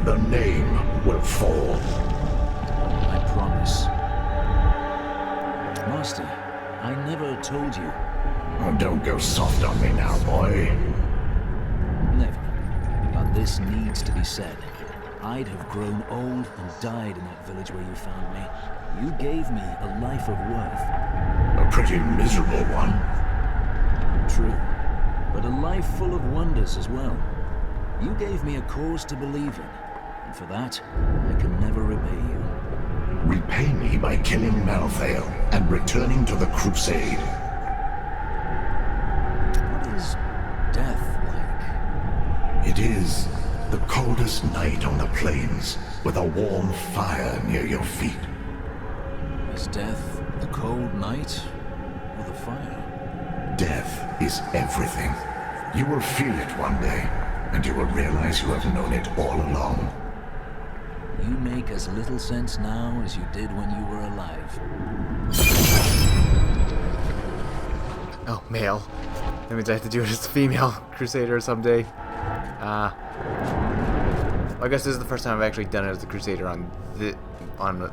[SPEAKER 16] the name will fall.
[SPEAKER 4] I promise. Master, I never told you.
[SPEAKER 16] Oh, don't go soft on me now, boy.
[SPEAKER 4] Never. But this needs to be said. I'd have grown old and died in that village where you found me. You gave me a life of worth.
[SPEAKER 16] A pretty miserable one.
[SPEAKER 4] True. But a life full of wonders as well. You gave me a cause to believe in. And for that, I can never repay you.
[SPEAKER 16] Repay me by killing Malthael and returning to the Crusade.
[SPEAKER 4] What is death like?
[SPEAKER 16] It is the coldest night on the plains, with a warm fire near your feet.
[SPEAKER 4] Is death the cold night or the fire?
[SPEAKER 16] Death is everything. You will feel it one day, and you will realize you have known it all along.
[SPEAKER 4] You make as little sense now as you did when you were alive.
[SPEAKER 2] Oh, male. That means I have to do it as a female Crusader someday. Well, I guess this is the first time I've actually done it as a Crusader on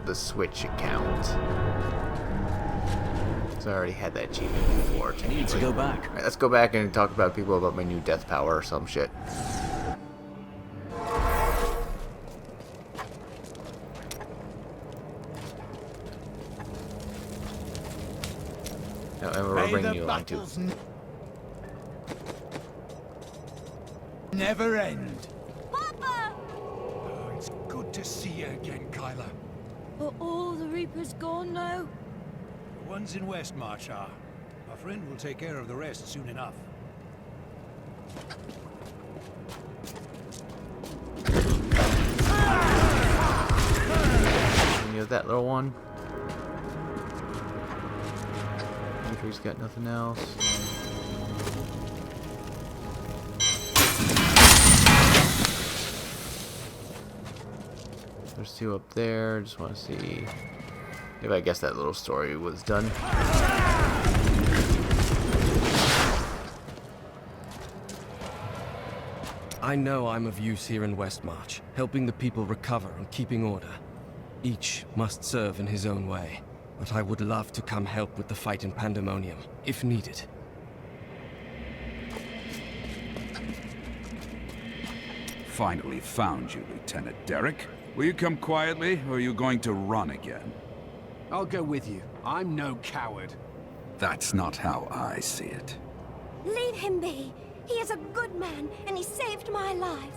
[SPEAKER 2] the Switch account. So I already had that achievement before.
[SPEAKER 4] I need to go back.
[SPEAKER 2] Alright, let's go back and talk about people about my new death power or some shit. No, and we're bringing you along too.
[SPEAKER 3] Never end.
[SPEAKER 10] Papa!
[SPEAKER 3] Oh, it's good to see you again, Kyla.
[SPEAKER 10] Are all the Reapers gone now?
[SPEAKER 19] The ones in Westmarch are. Our friend will take care of the rest soon enough.
[SPEAKER 2] You have that little one. Make sure he's got nothing else. There's two up there. Just want to see if I guess that little story was done.
[SPEAKER 11] I know I'm of use here in Westmarch, helping the people recover and keeping order. Each must serve in his own way, but I would love to come help with the fight in Pandemonium, if needed.
[SPEAKER 20] Finally found you, Lieutenant Derek. Will you come quietly, or are you going to run again?
[SPEAKER 12] I'll go with you. I'm no coward.
[SPEAKER 20] That's not how I see it.
[SPEAKER 6] Leave him be. He is a good man, and he saved my life.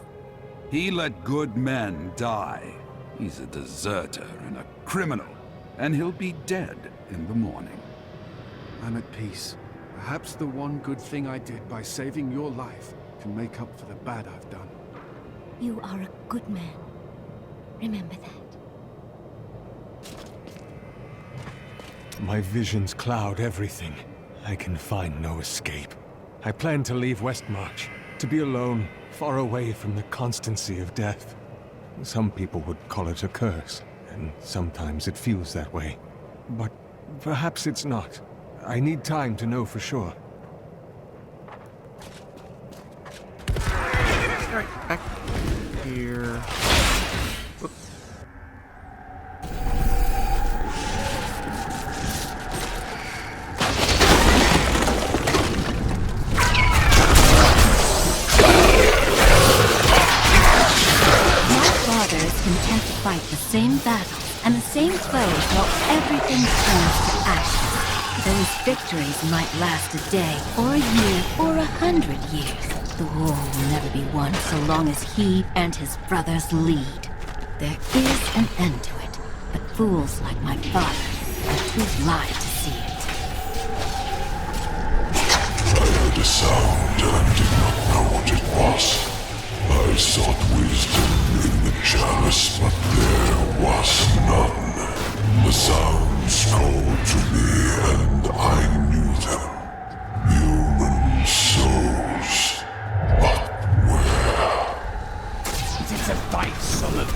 [SPEAKER 20] He let good men die. He's a deserter and a criminal, and he'll be dead in the morning.
[SPEAKER 12] I'm at peace. Perhaps the one good thing I did by saving your life can make up for the bad I've done.
[SPEAKER 6] You are a good man. Remember that.
[SPEAKER 7] My visions cloud everything. I can find no escape. I plan to leave Westmarch, to be alone, far away from the constancy of death. Some people would call it a curse, and sometimes it feels that way. But perhaps it's not. I need time to know for sure.
[SPEAKER 2] Alright, back here. Whoops.
[SPEAKER 6] Content to fight the same battles and the same foes while everything turns to ashes. Those victories might last a day, or a year, or 100 years. The war will never be won so long as he and his brothers lead. There is an end to it, but fools like my father are too blind to see it.
[SPEAKER 17] I heard a sound and did not know what it was. I sought wisdom in the chalice, but there was none. The sounds called to me, and I knew them. Human souls. But where?
[SPEAKER 3] It's a fight, son of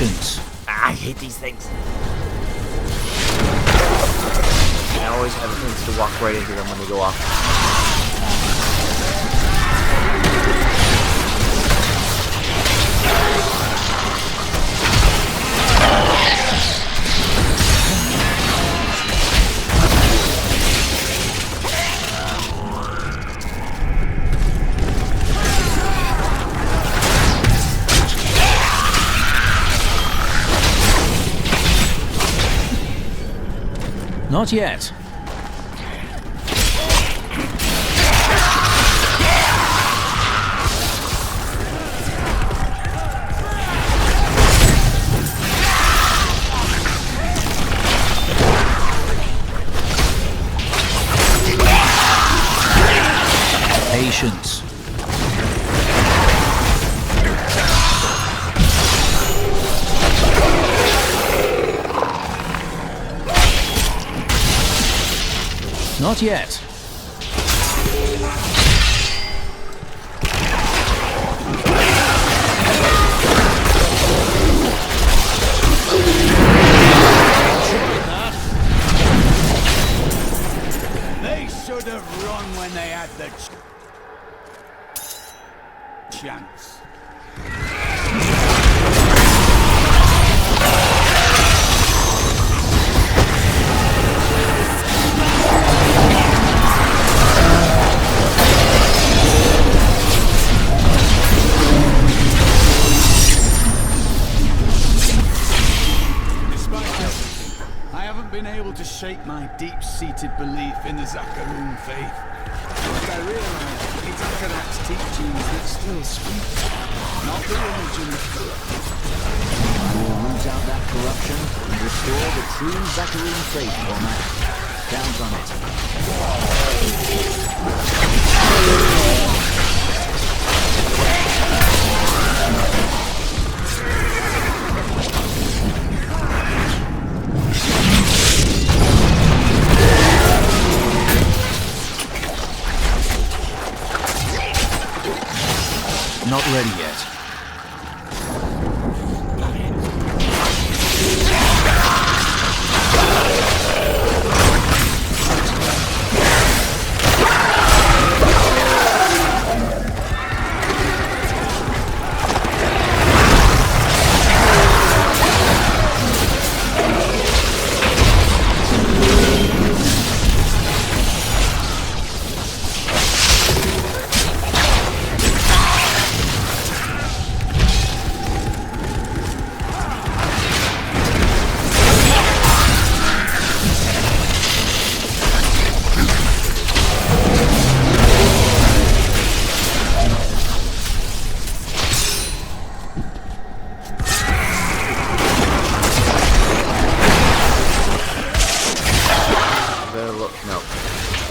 [SPEAKER 4] Patience.
[SPEAKER 1] Ah, I hate these things. I always have things to walk right into them when they go off.
[SPEAKER 4] Not yet. Patience. Not yet.
[SPEAKER 3] They should have run when they had the chance. Been able to shake my deep-seated belief in the Zakarum faith. But I realize it's Akarat's teachings that still speak, not the religion that corrupts.
[SPEAKER 4] I will root out that corruption and restore the true Zakarum faith, Format. Count on Not ready yet.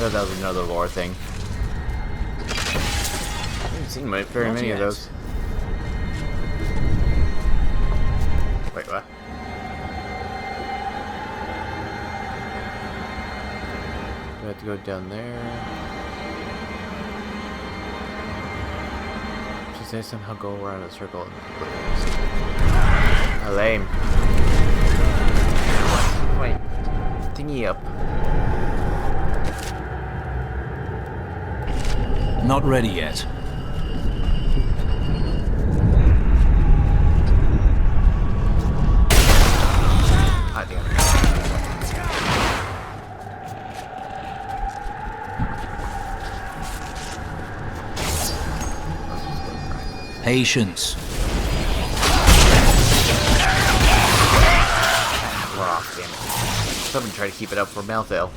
[SPEAKER 1] That was another lore thing. I haven't seen very many of those. Wait, what? Do I have to go down there? Just I somehow go around a circle. Lame. Wait, thingy up.
[SPEAKER 4] Not ready yet.
[SPEAKER 1] Ah, damn it.
[SPEAKER 4] Patience.
[SPEAKER 1] We're off, damn it. Someone try to keep it up for Malthael.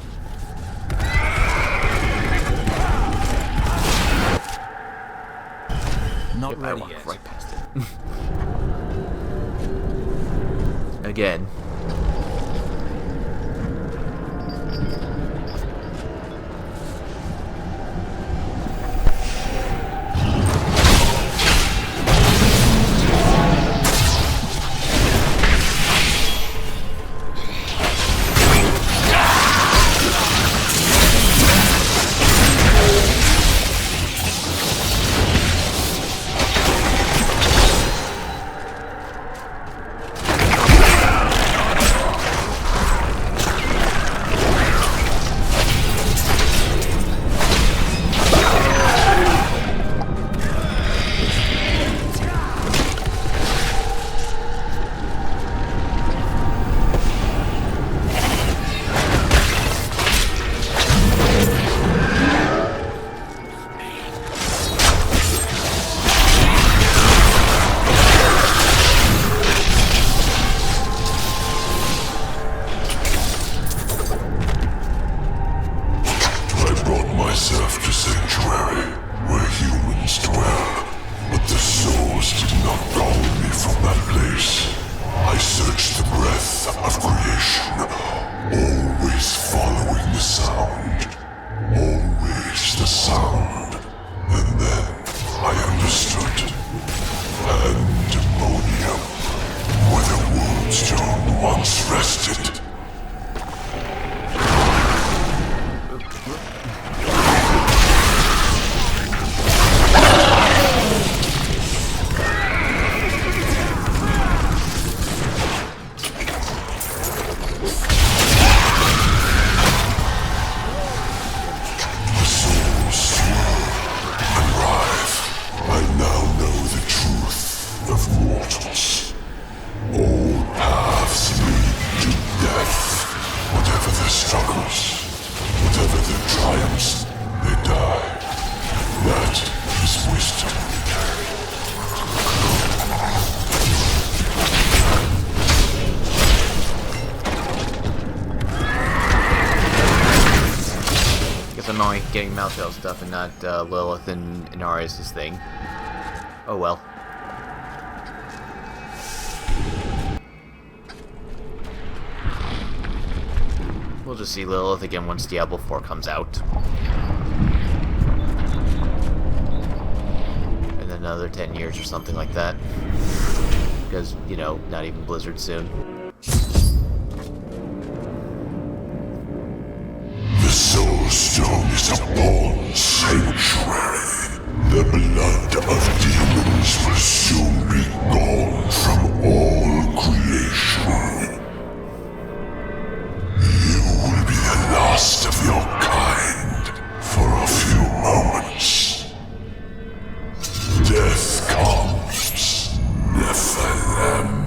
[SPEAKER 4] Not ready
[SPEAKER 1] I
[SPEAKER 4] yet.
[SPEAKER 1] Right past it. Again. Guess I'm only getting Malthael stuff and not Lilith and Inarius' thing. Oh well. We'll just see Lilith again once Diablo 4 comes out. In another 10 years or something like that. Because, you know, not even Blizzard soon.
[SPEAKER 16] The Soul Stone is a born sanctuary. The blood of demons will soon be gone from all creation. You will be the last of your kind for a few moments. Death comes, Nephilim.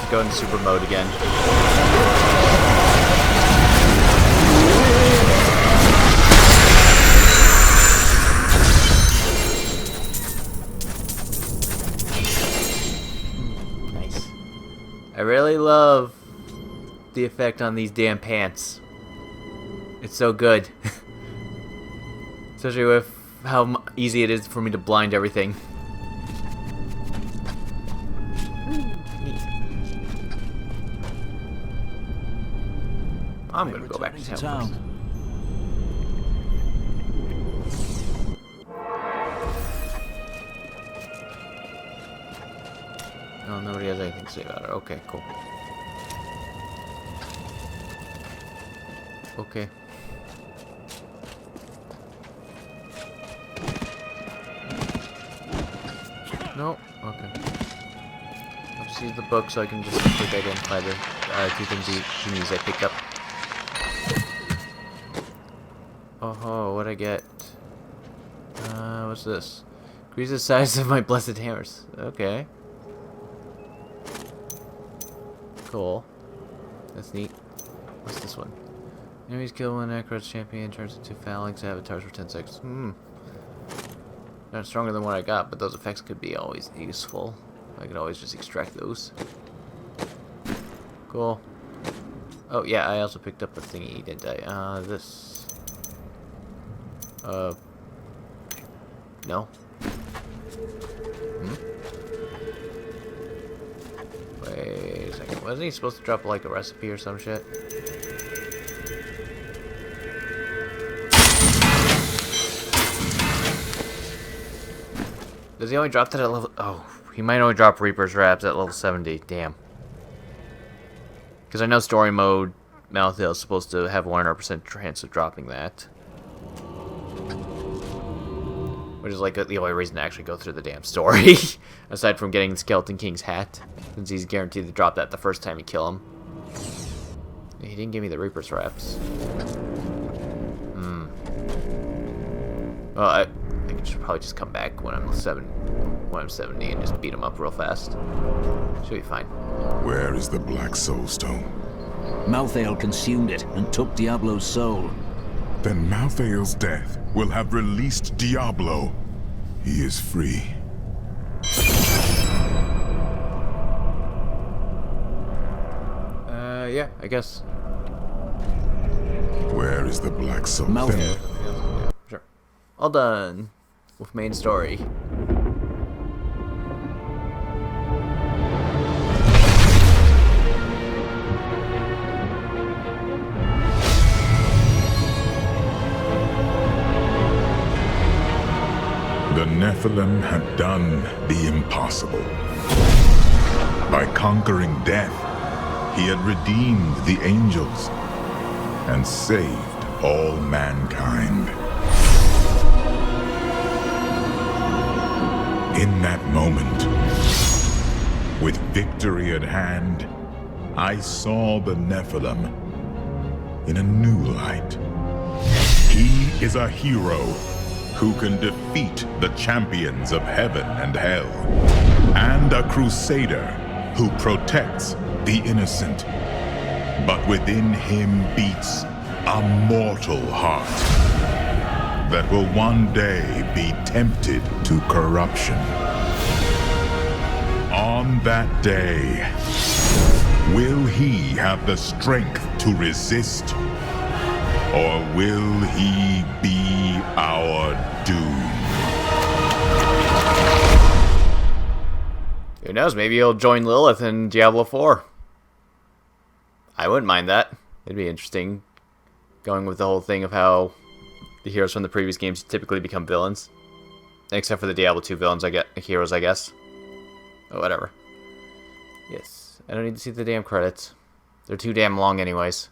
[SPEAKER 1] Go in super mode again. Nice. I really love the effect on these damn pants. It's so good. Especially with how easy it is for me to blind everything. I'm gonna go back to town. Oh, nobody has anything to say about it. Okay, cool. Okay. No? Okay. I'll just use the book so I can just quick identify the two things I picked up. Oh, what'd I get? What's this? Increase the size of my blessed hammers. Okay. Cool. That's neat. What's this one? Enemies kill when Necro's champion turns into phalanx avatars for 10 seconds. Not stronger than what I got, but those effects could be always useful. I could always just extract those. Cool. Oh, yeah, I also picked up a thingy, didn't I? This. No. Wait a second. Wasn't he supposed to drop like a recipe or some shit? Does he only drop that at level... Oh, he might only drop Reaper's Wraps at level 70. Damn. Because I know story mode, Malthael is supposed to have 100% chance of dropping that. Which is like the only reason to actually go through the damn story. Aside from getting the Skeleton King's hat. Since he's guaranteed to drop that the first time you kill him. He didn't give me the Reaper's Wraps. Well, I should probably just come back when I'm 70 and just beat him up real fast. Should be fine.
[SPEAKER 14] Where is the Black Soul Stone?
[SPEAKER 4] Malthael consumed it and took Diablo's soul.
[SPEAKER 14] Then Malthael's death will have released Diablo. He is free.
[SPEAKER 1] Yeah, I guess.
[SPEAKER 14] Where is the Black Soul?
[SPEAKER 1] Malthael. Yeah, sure. All done with main story.
[SPEAKER 14] Nephilim had done the impossible. By conquering death, he had redeemed the angels and saved all mankind. In that moment, with victory at hand, I saw the Nephilim in a new light. He is a hero who can defeat the champions of heaven and hell, and a crusader who protects the innocent. But within him beats a mortal heart that will one day be tempted to corruption. On that day, will he have the strength to resist, or will he be our doom?
[SPEAKER 2] Who knows, maybe he'll join Lilith in Diablo 4. I wouldn't mind that. It'd be interesting, going with the whole thing of how the heroes from the previous games typically become villains. Except for the Diablo 2 villains, heroes, I guess. Oh, whatever. Yes, I don't need to see the damn credits. They're too damn long anyways.